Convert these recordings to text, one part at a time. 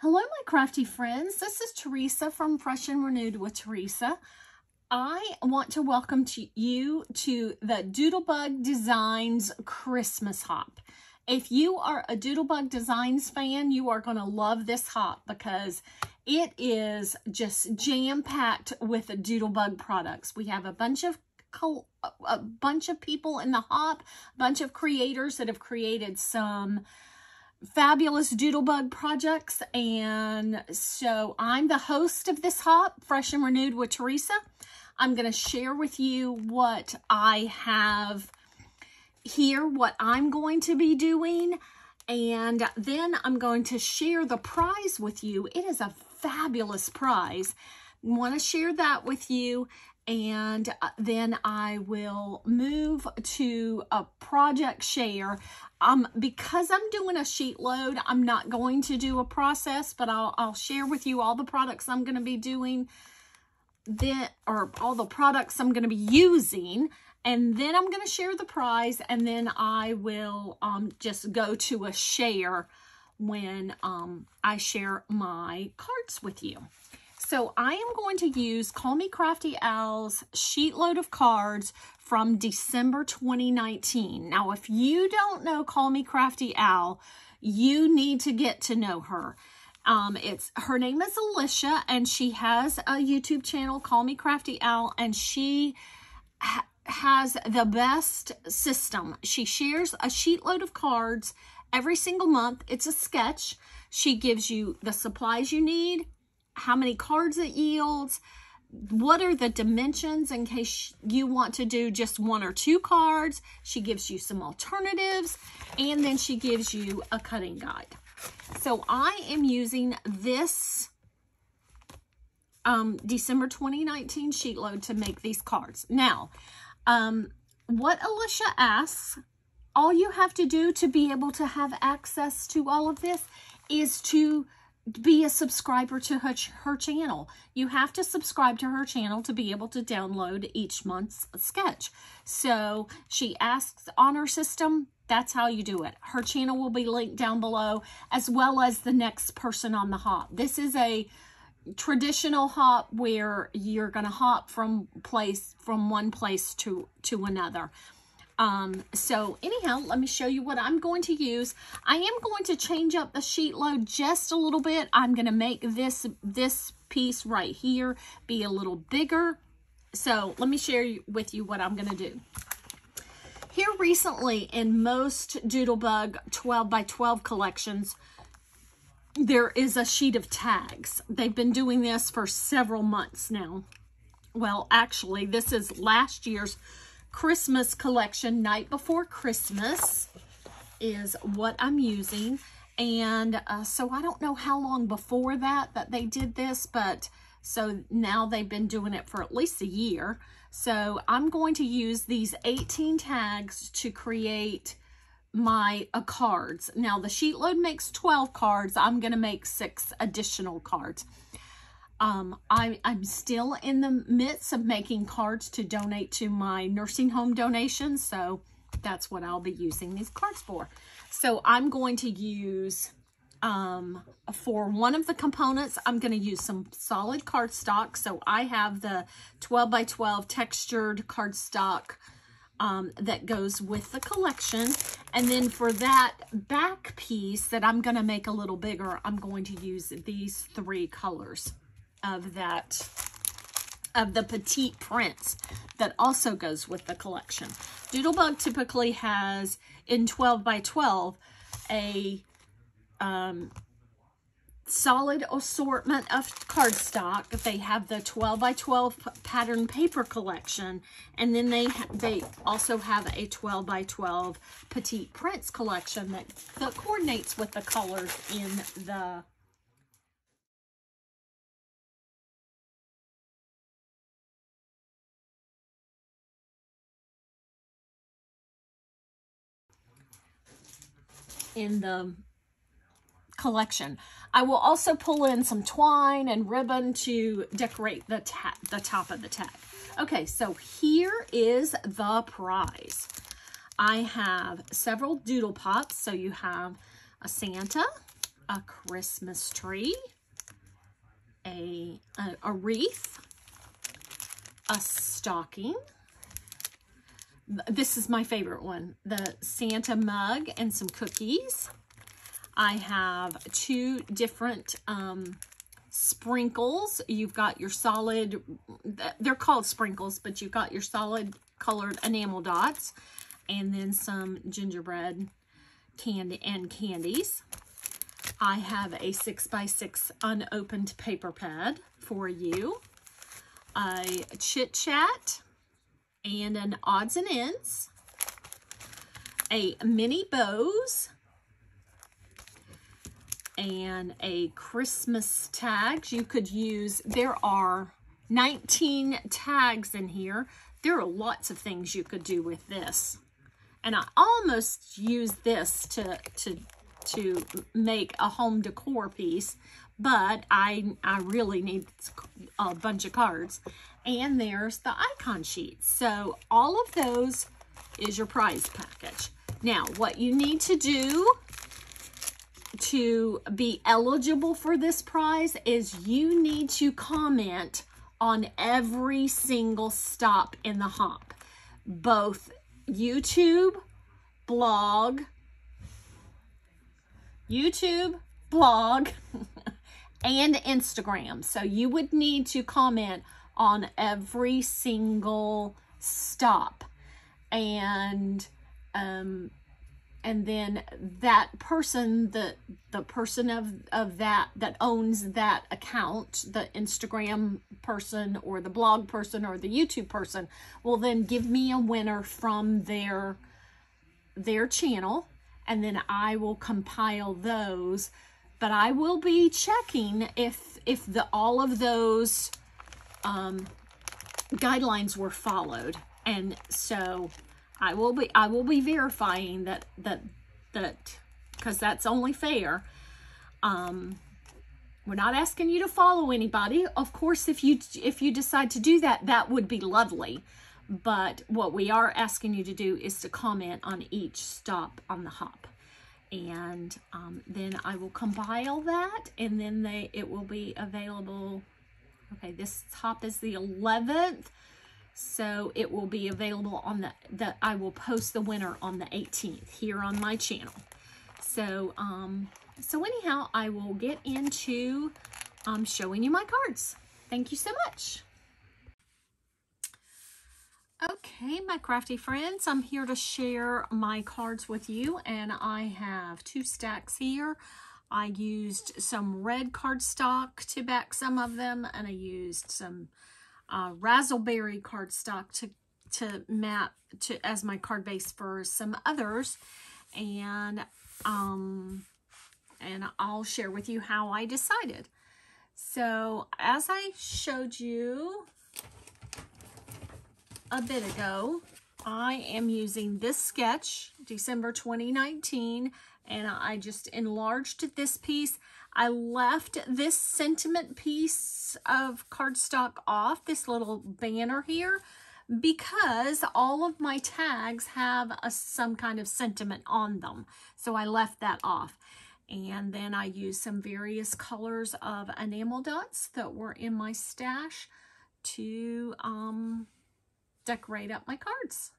Hello, my crafty friends. This is Teresa from Fresh and Renewed with Teresa. I want to welcome you to the Doodlebug Designs Christmas Hop. If you are a Doodlebug Designs fan, you are going to love this hop because it is just jam-packed with Doodlebug products. We have a bunch of people in the hop, a bunch of creators that have created some fabulous Doodlebug projects, and so I'm the host of this hop, Fresh and Renewed with Teresa. I'm going to share with you what I have here, what I'm going to be doing, and then I'm going to share the prize with you. It is a fabulous prize. I want to share that with you, and then I will move to a project share. Because I'm doing a sheet load, I'm not going to do a process, but I'll share with you all the products I'm going to be doing, or all the products I'm going to be using, and then I'm going to share the prize, and then I will just go to a share when I share my cards with you. So I am going to use Call Me Crafty Al's sheet load of cards from December 2019. Now, if you don't know Call Me Crafty Al, you need to get to know her. Her name is Alicia, and she has a YouTube channel, Call Me Crafty Al, and she has the best system. She shares a sheet load of cards every single month. It's a sketch. She gives you the supplies you need, how many cards it yields, what are the dimensions in case you want to do just 1 or 2 cards. She gives you some alternatives, and then she gives you a cutting guide. So I am using this December 2019 sheet load to make these cards. Now, what Alicia asks, all you have to do to be able to have access to all of this is to be a subscriber to her channel. You have to subscribe to her channel to be able to download each month's sketch. So she asks on her system, that's how you do it. Her channel will be linked down below, as well as the next person on the hop. This is a traditional hop where you're going to hop from one place to another. So anyhow, let me show you what I'm going to use. I am going to change up the sheet load just a little bit. I'm going to make this piece right here be a little bigger. So let me share with you what I'm going to do. Here recently, in most Doodlebug 12 by 12 collections, there is a sheet of tags. They've been doing this for several months now. Well, actually, this is last year's Christmas collection. Night Before Christmas is what I'm using, and so I don't know how long before that they did this, but so now they've been doing it for at least a year. So I'm going to use these 18 tags to create my cards. Now the sheet load makes 12 cards. I'm going to make 6 additional cards. I'm still in the midst of making cards to donate to my nursing home donations, so that's what I'll be using these cards for. So I'm going to use, for one of the components, I'm going to use some solid cardstock. So I have the 12 by 12 textured cardstock that goes with the collection. And then for that back piece that I'm going to make a little bigger, I'm going to use these 3 colors of the petite prints that also goes with the collection. Doodlebug typically has, in 12 by 12, a solid assortment of cardstock. They have the 12 by 12 pattern paper collection, and then they also have a 12 by 12 petite prints collection that coordinates with the colors in the collection. I will also pull in some twine and ribbon to decorate the top of the tag. Okay, so here is the prize. I have several doodle pops. So you have a Santa, a Christmas tree, a wreath, a stocking. This is my favorite one, the Santa mug and some cookies. I have 2 different sprinkles. You've got your solid, they're called sprinkles, but you've got your solid colored enamel dots, and then some gingerbread candy and candies. I have a 6x6 unopened paper pad for you, a chit chat, and an odds and ends, a mini bows, and a Christmas tags. You could use, there are 19 tags in here. There are lots of things you could do with this. And I almost used this to make a home decor piece, but I really need a bunch of cards. And there's the icon sheets. So all of those is your prize package. Now, what you need to do to be eligible for this prize is you need to comment on every single stop in the hop, both YouTube, blog, and Instagram. So you would need to comment on every single stop, and then that person, the person of that owns that account, the Instagram person or the blog person or the YouTube person, will then give me a winner from their channel, and then I will compile those. But I will be checking if all of those guidelines were followed, and so I will be verifying that because that's only fair. We're not asking you to follow anybody. Of course, if you decide to do that, that would be lovely. But what we are asking you to do is to comment on each stop on the hop. And then I will compile that, and then it will be available. Okay, this hop is the 11th. So it will be available on I will post the winner on the 18th here on my channel. So, so anyhow, I will get into showing you my cards. Thank you so much. Okay, my crafty friends, I'm here to share my cards with you, and I have 2 stacks here. I used some red cardstock to back some of them, and I used some razzleberry cardstock to map as my card base for some others, and I'll share with you how I decided. So as I showed you a bit ago, I am using this sketch, December 2019, and I just enlarged this piece. I left this sentiment piece of cardstock off, this little banner here, because all of my tags have some kind of sentiment on them. So I left that off. And then I used some various colors of enamel dots that were in my stash to decorate up my cards.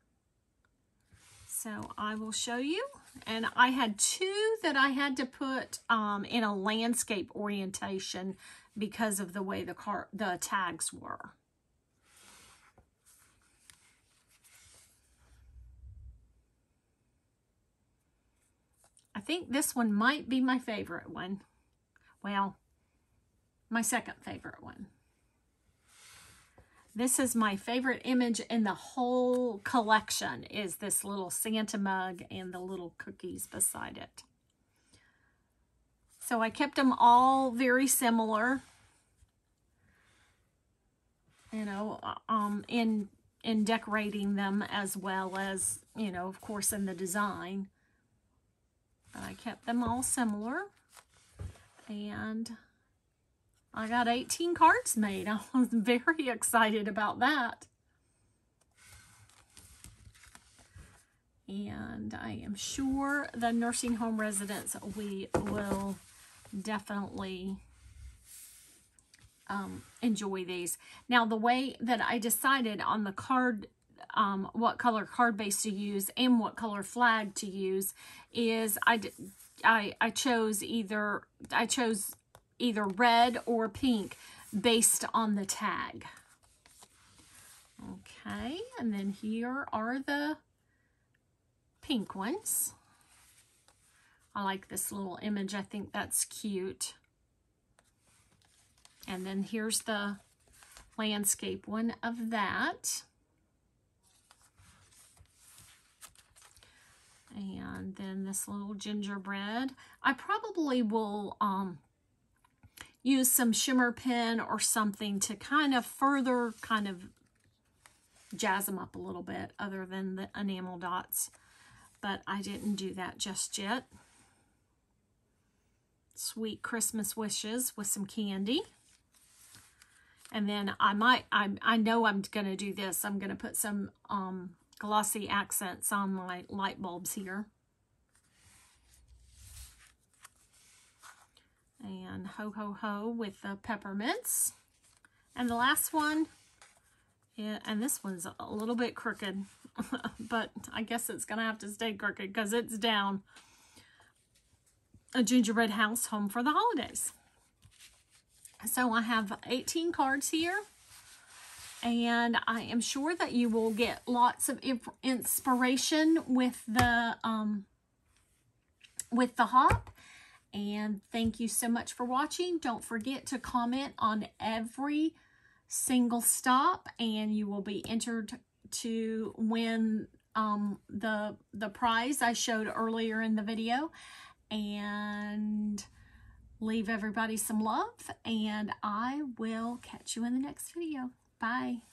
So I will show you. And I had 2 that I had to put in a landscape orientation because of the way the tags were. I think this one might be my favorite one. Well, my second favorite one. This is my favorite image in the whole collection, is this little Santa mug and the little cookies beside it. So I kept them all very similar, you know, in decorating them, as well as, you know, of course, in the design. But I kept them all similar, and I got 18 cards made. I was very excited about that. And I am sure the nursing home residents will definitely enjoy these. Now, the way that I decided on the card, what color card base to use and what color flag to use is I chose either red or pink based on the tag. Okay, and then here are the pink ones. I like this little image. I think that's cute. And then here's the landscape one of that. And then this little gingerbread. I probably will use some shimmer pen or something to kind of further jazz them up a little bit other than the enamel dots. But I didn't do that just yet. Sweet Christmas wishes with some candy. And then I know I'm going to do this. I'm going to put some glossy accents on my light bulbs here. And ho ho ho with the peppermints. And the last one, yeah, and this one's a little bit crooked, but I guess it's going to have to stay crooked because it's down. A gingerbread house home for the holidays. So I have 18 cards here, and I am sure that you will get lots of inspiration with the hop. And thank you so much for watching. Don't forget to comment on every single stop, and you will be entered to win the prize I showed earlier in the video. And leave everybody some love, and I will catch you in the next video. Bye.